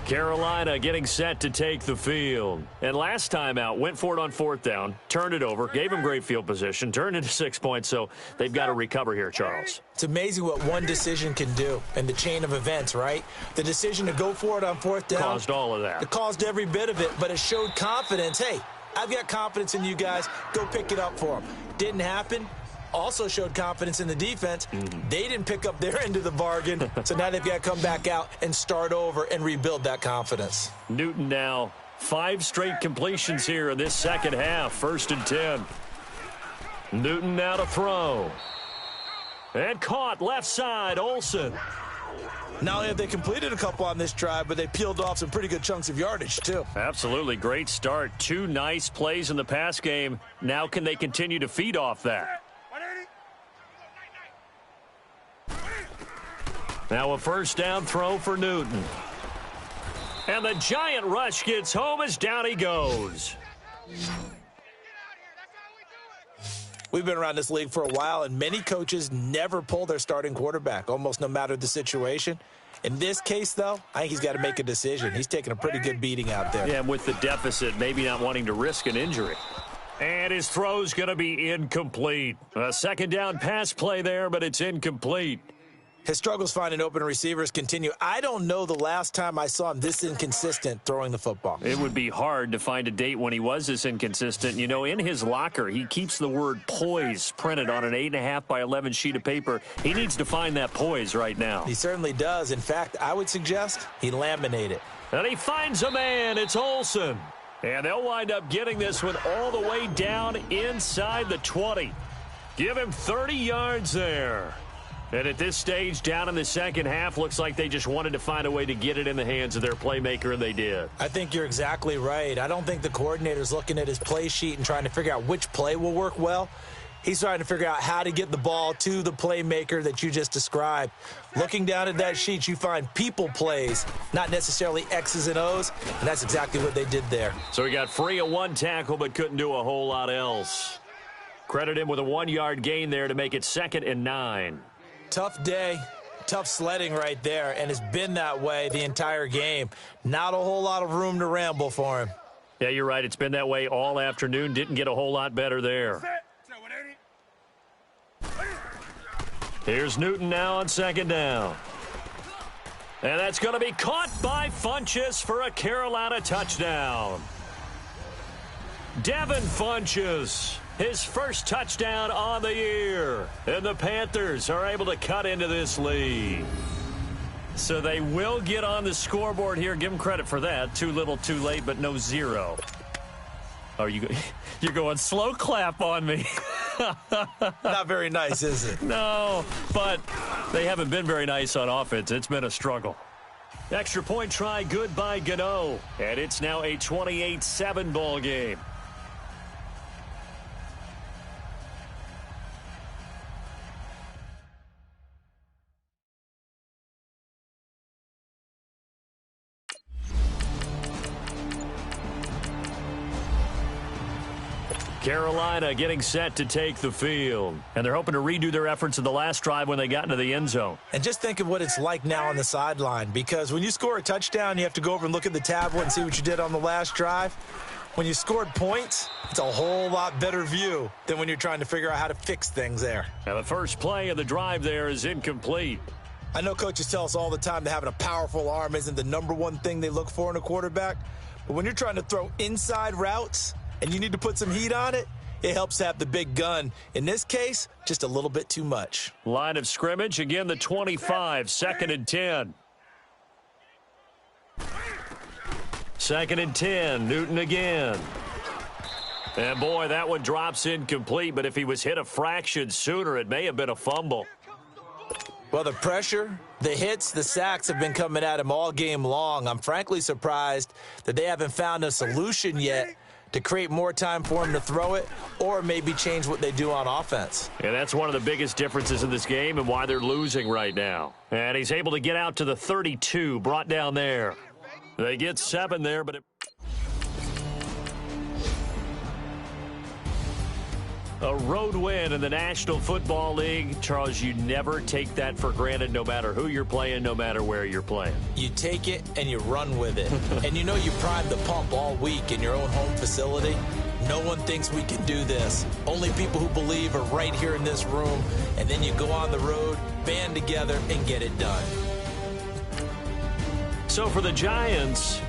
Carolina getting set to take the field. And last time out, went for it on fourth down, turned it over, gave them great field position, turned into 6 points, so they've got to recover here, Charles. It's amazing what one decision can do in the chain of events, right? The decision to go for it on fourth down. Caused all of that. It caused every bit of it, but it showed confidence. Hey, I've got confidence in you guys. Go pick it up for them. Didn't happen. Also showed confidence in the defense. They didn't pick up their end of the bargain, so now they've got to come back out and start over and rebuild that confidence. Newton now 5 straight completions here in this second half. 1st and 10. Newton now to throw. And caught left side, Olsen. Not only have they completed a couple on this drive, but they peeled off some pretty good chunks of yardage, too. Absolutely. Great start. 2 nice plays in the pass game. Now can they continue to feed off that? Now a first down throw for Newton. And the giant rush gets home as down he goes. We've been around this league for a while, and many coaches never pull their starting quarterback, almost no matter the situation. In this case, though, I think he's got to make a decision. He's taking a pretty good beating out there. Yeah, and with the deficit, maybe not wanting to risk an injury. And his throw's going to be incomplete. A second down pass play there, but it's incomplete. His struggles finding open receivers continue. I don't know the last time I saw him this inconsistent throwing the football. It would be hard to find a date when he was this inconsistent. You know, in his locker, he keeps the word poise printed on an 8.5 by 11 sheet of paper. He needs to find that poise right now. He certainly does. In fact, I would suggest he laminate it. And he finds a man. It's Olsen. And they'll wind up getting this one all the way down inside the 20. Give him 30 yards there. And at this stage, down in the second half, looks like they just wanted to find a way to get it in the hands of their playmaker, and they did. I think you're exactly right. I don't think the coordinator's looking at his play sheet and trying to figure out which play will work well. He's trying to figure out how to get the ball to the playmaker that you just described. Looking down at that sheet, you find people plays, not necessarily X's and O's, and that's exactly what they did there. So he got free of 1 tackle but couldn't do a whole lot else. Credit him with a 1-yard gain there to make it 2nd and 9. Tough day, tough sledding right there, and it's been that way the entire game. Not a whole lot of room to ramble for him. Yeah, you're right. It's been that way all afternoon. Didn't get a whole lot better there. Here's Newton now on 2nd down. And that's going to be caught by Funchess for a Carolina touchdown. Devin Funchess, his first touchdown on the year. And the Panthers are able to cut into this lead. So they will get on the scoreboard here. Give them credit for that. Too little, too late, but no 0. Oh, you're going slow clap on me. Not very nice, is it? No, but they haven't been very nice on offense. It's been a struggle. Extra point try good by Gano. And it's now a 28-7 ball game. Carolina getting set to take the field. And they're hoping to redo their efforts in the last drive when they got into the end zone. And just think of what it's like now on the sideline, because when you score a touchdown, you have to go over and look at the tablet and see what you did on the last drive. When you scored points, it's a whole lot better view than when you're trying to figure out how to fix things there. Now the first play of the drive there is incomplete. I know coaches tell us all the time that having a powerful arm isn't the #1 thing they look for in a quarterback. But when you're trying to throw inside routes and you need to put some heat on it, it helps to have the big gun. In this case, just a little bit too much. Line of scrimmage, again the 25, 2nd and 10. 2nd and 10, Newton again. And, boy, that one drops incomplete, but if he was hit a fraction sooner, it may have been a fumble. Well, the pressure, the hits, the sacks have been coming at him all game long. I'm frankly surprised that they haven't found a solution yet to create more time for him to throw it or maybe change what they do on offense. And that's one of the biggest differences in this game and why they're losing right now. And he's able to get out to the 32, brought down there. They get 7 there, but a road win in the National Football League. Charles, you never take that for granted no matter who you're playing, no matter where you're playing. You take it and you run with it. And you know you primed the pump all week in your own home facility. No one thinks we can do this. Only people who believe are right here in this room. And then you go on the road, band together, and get it done. So for the Giants,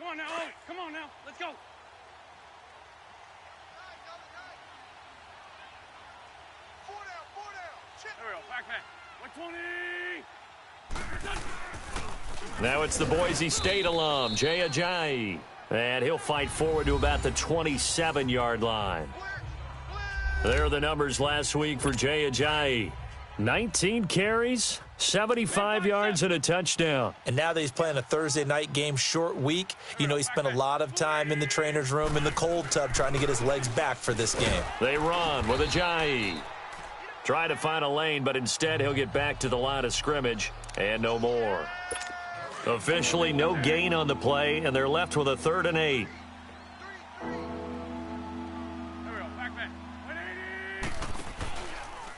Come on now, Owen. Come on now. Let's go. There we go. Back. 120. now it's the Boise State alum, Jay Ajayi. And he'll fight forward to about the 27-yard line. There are the numbers last week for Jay Ajayi. 19 carries, 75 yards, and a touchdown. And now that he's playing a Thursday night game, short week, you know he spent a lot of time in the trainer's room in the cold tub trying to get his legs back for this game. They run with Ajayi. Try to find a lane, but instead he'll get back to the line of scrimmage and no more. Officially no gain on the play, and they're left with a 3rd and 8.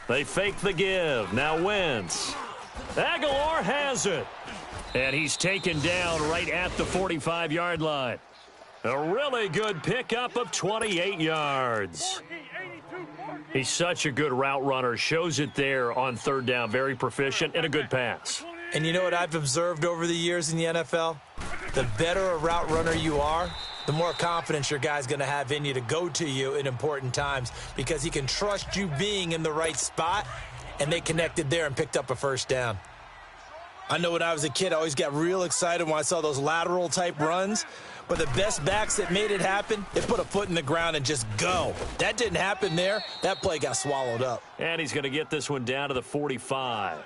They fake the give. Now Wentz. Aguilar has it. And he's taken down right at the 45-yard line. A really good pickup of 28 yards. He's such a good route runner. Shows it there on 3rd down. Very proficient and a good pass. And you know what I've observed over the years in the NFL? The better a route runner you are, the more confidence your guy's going to have in you to go to you in important times because he can trust you being in the right spot, and they connected there and picked up a 1st down. I know when I was a kid, I always got real excited when I saw those lateral-type runs, but the best backs that made it happen, they put a foot in the ground and just go. That didn't happen there. That play got swallowed up. And he's going to get this one down to the 45.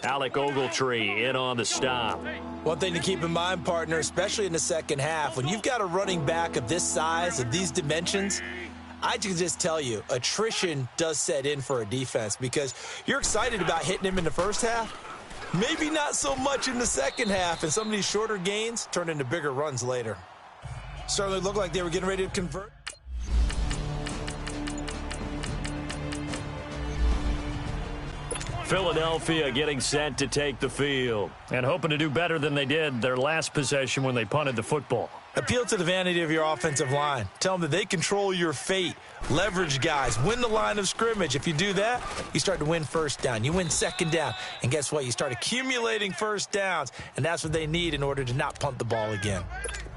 Alec Ogletree in on the stop. One thing to keep in mind, partner, especially in the second half, when you've got a running back of this size, of these dimensions, I can just tell you, attrition does set in for a defense because you're excited about hitting him in the first half. Maybe not so much in the second half, and some of these shorter gains turn into bigger runs later. Certainly looked like they were getting ready to convert. Philadelphia getting set to take the field and hoping to do better than they did their last possession when they punted the football. Appeal to the vanity of your offensive line. Tell them that they control your fate. Leverage guys. Win the line of scrimmage. If you do that, you start to win first down. You win second down. And guess what? You start accumulating first downs. And that's what they need in order to not punt the ball again.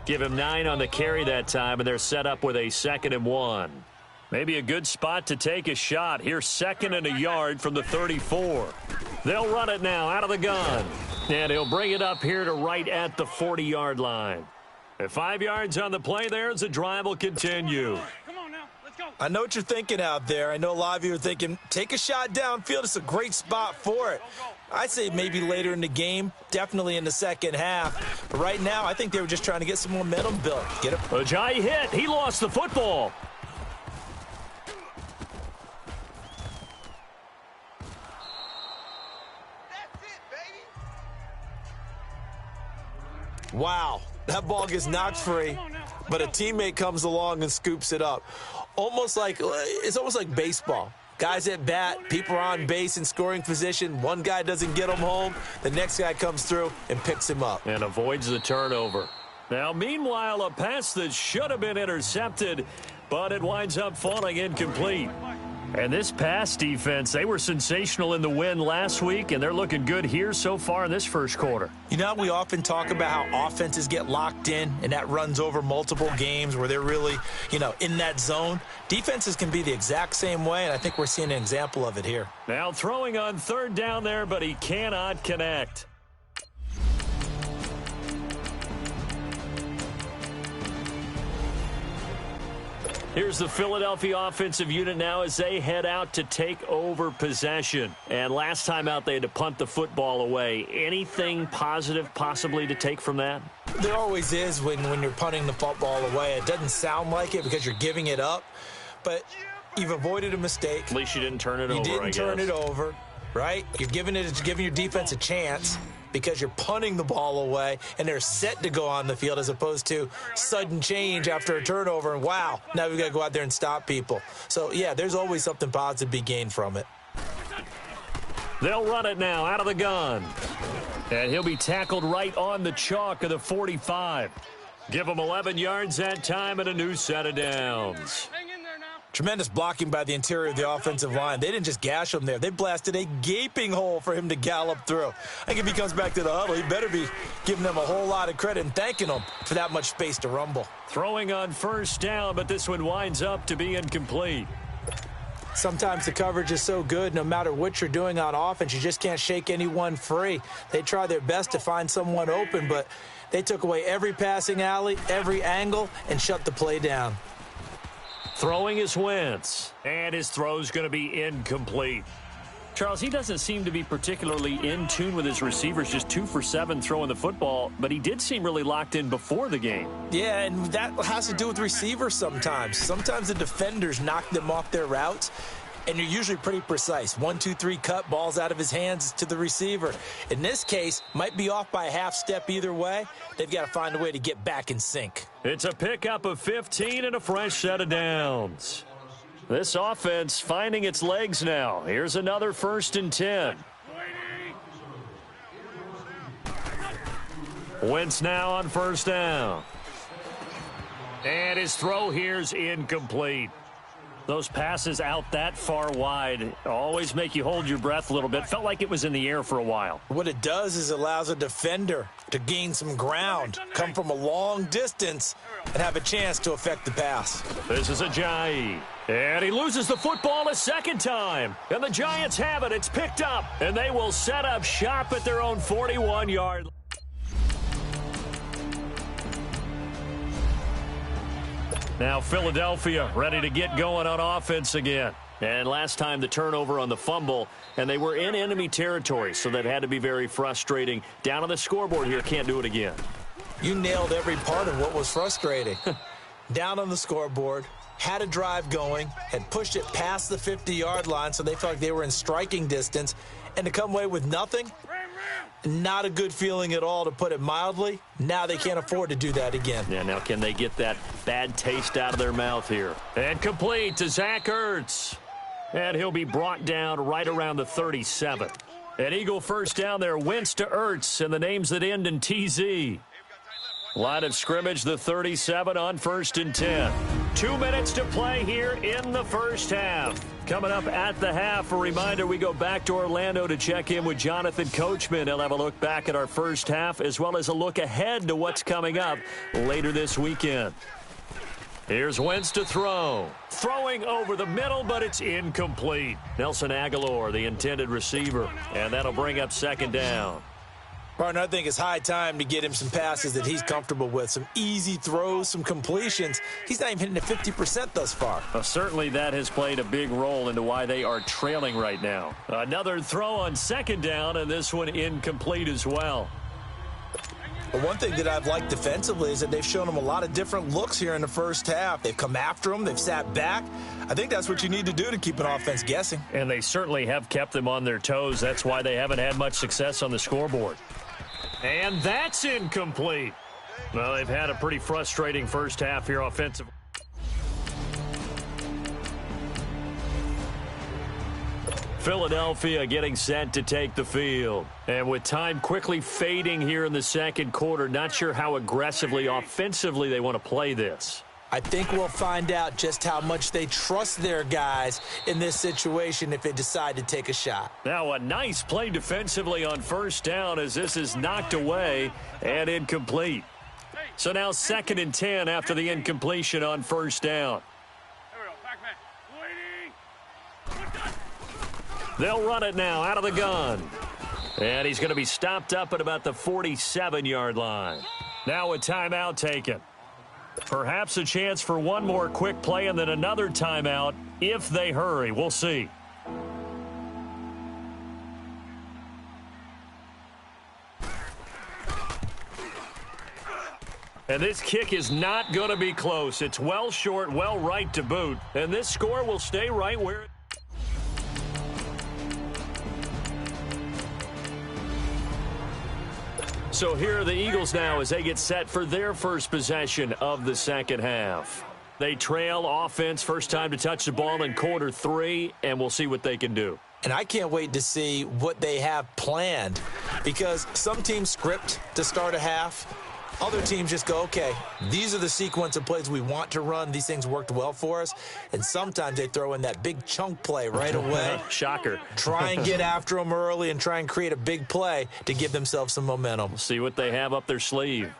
Give him 9 on the carry that time, and they're set up with a 2nd and 1. Maybe a good spot to take a shot. Here's 2nd and a yard from the 34. They'll run it now out of the gun. And he'll bring it up here to right at the 40-yard line. At 5 yards on the play there as the drive will continue. Come on now, let's go. I know what you're thinking out there. I know a lot of you are thinking, take a shot downfield. It's a great spot for it. I'd say maybe later in the game, definitely in the second half. But right now, I think they were just trying to get some momentum built. Get it. Ajayi hit. He lost the football. That's it, baby. Wow, that ball gets knocked free, but a teammate comes along and scoops it up. It's almost like baseball. Guys at bat, people are on base in scoring position. One guy doesn't get him home. The next guy comes through and picks him up. And avoids the turnover. Now, meanwhile, a pass that should have been intercepted, but it winds up falling incomplete. And this pass defense, they were sensational in the win last week, and they're looking good here so far in this first quarter. You know, we often talk about how offenses get locked in, and that runs over multiple games where they're really, in that zone. Defenses can be the exact same way, and I think we're seeing an example of it here. Now throwing on 3rd down there, but he cannot connect. Here's the Philadelphia offensive unit now as they head out to take over possession. And last time out, they had to punt the football away. Anything positive possibly to take from that? There always is when you're punting the football away. It doesn't sound like it because you're giving it up, but you've avoided a mistake. At least you didn't turn it over, I guess. You didn't turn it over, right? You're giving your defense a chance because you're punting the ball away, and they're set to go on the field as opposed to sudden change after a turnover, and wow, now we've got to go out there and stop people. So, yeah, there's always something positive to be gained from it. They'll run it now out of the gun. And he'll be tackled right on the chalk of the 45. Give him 11 yards that time and a new set of downs. Hang in there now. Tremendous blocking by the interior of the offensive line. They didn't just gash him there. They blasted a gaping hole for him to gallop through. I think if he comes back to the huddle, he better be giving them a whole lot of credit and thanking them for that much space to rumble. Throwing on 1st down, but this one winds up to be incomplete. Sometimes the coverage is so good, no matter what you're doing on offense, you just can't shake anyone free. They try their best to find someone open, but they took away every passing alley, every angle, and shut the play down. Throwing is Wentz, and his throw's going to be incomplete. Charles, he doesn't seem to be particularly in tune with his receivers, just 2 for 7 throwing the football, but he did seem really locked in before the game. Yeah, and that has to do with receivers sometimes. Sometimes the defenders knock them off their routes, and you're usually pretty precise. 1, 2, 3 cut, balls out of his hands to the receiver. In this case, might be off by a half step either way. They've got to find a way to get back in sync. It's a pickup of 15 and a fresh set of downs. This offense finding its legs now. Here's another 1st and 10. Wentz now on 1st down. And his throw here's incomplete. Those passes out that far wide always make you hold your breath a little bit. Felt like it was in the air for a while. What it does is it allows a defender to gain some ground, come from a long distance, and have a chance to affect the pass. This is Ajayi. And he loses the football a 2nd time. And the Giants have it. It's picked up. And they will set up shop at their own 41-yard line. Now Philadelphia ready to get going on offense again. And last time the turnover on the fumble, and they were in enemy territory, so that had to be very frustrating. Down on the scoreboard here, can't do it again. You nailed every part of what was frustrating. Down on the scoreboard, had a drive going, had pushed it past the 50-yard line, so they felt like they were in striking distance, and to come away with nothing, not a good feeling at all, to put it mildly. Now they can't afford to do that again. Yeah, now can they get that bad taste out of their mouth here? And complete to Zach Ertz. And he'll be brought down right around the 37. An Eagle first down there. Wentz to Ertz, and the names that end in TZ. Line of scrimmage, the 37 on 1st and 10. 2 minutes to play here in the first half. Coming up at the half, a reminder, we go back to Orlando to check in with Jonathan Coachman. He'll have a look back at our first half as well as a look ahead to what's coming up later this weekend. Here's Wentz to throw. Throwing over the middle, but it's incomplete. Nelson Aguilar, the intended receiver, and that'll bring up 2nd down. Partner, I think it's high time to get him some passes that he's comfortable with. Some easy throws, some completions. He's not even hitting at 50% thus far. Well, certainly that has played a big role into why they are trailing right now. Another throw on 2nd down, and this one incomplete as well. But one thing that I've liked defensively is that they've shown him a lot of different looks here in the first half. They've come after him. They've sat back. I think that's what you need to do to keep an offense guessing. And they certainly have kept them on their toes. That's why they haven't had much success on the scoreboard. And that's incomplete. Well, they've had a pretty frustrating first half here offensively. Philadelphia getting set to take the field. And with time quickly fading here in the second quarter, not sure how aggressively offensively they want to play this. I think we'll find out just how much they trust their guys in this situation if they decide to take a shot. Now a nice play defensively on 1st down as this is knocked away and incomplete. So now 2nd and 10 after the incompletion on 1st down. They'll run it now out of the gun. And he's going to be stopped up at about the 47-yard line. Now a timeout taken. Perhaps a chance for one more quick play and then another timeout if they hurry. We'll see. And this kick is not going to be close. It's well short, well right to boot. And this score will stay right where it... So here are the Eagles now as they get set for their first possession of the second half. They trail offense, first time to touch the ball in quarter 3, and we'll see what they can do. And I can't wait to see what they have planned because some teams script to start a half. Other teams just go, okay, these are the sequence of plays we want to run. These things worked well for us. And sometimes they throw in that big chunk play right away. Shocker. Try and get after them early and try and create a big play to give themselves some momentum. See what they have up their sleeve.